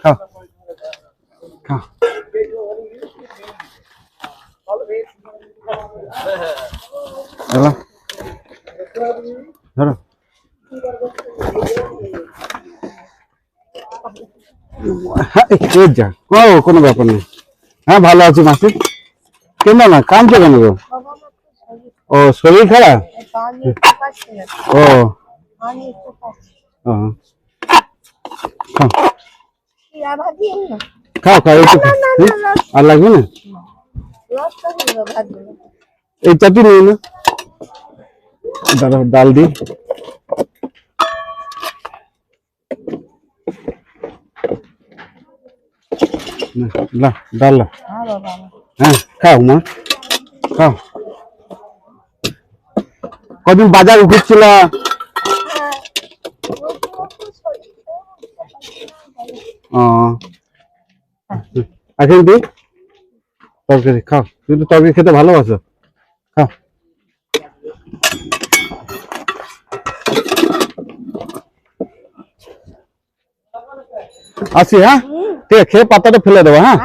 খাও খাও ধরো ধরো যা কোনো ব্যাপার নেই। হ্যাঁ ভালো আছি মাসি। কেন না কাঁদছো কেন গো? ও শরীর খারাপ? ও খাও খাও একটু আর লাগবে না। এই চাটনি নেই না দাঁড়াও ডাল দিই। ডাল হ্যাঁ খাও মা খাও। কদিন বাজার ঘুরছিল? এখন কি তরকারি খাও? কিন্তু তরকারি খেতে ভালোবাসো, খাও। আসি হ্যাঁ, ঠিক আছে, খেয়ে পাতাটা ফেলে দেবো হ্যাঁ।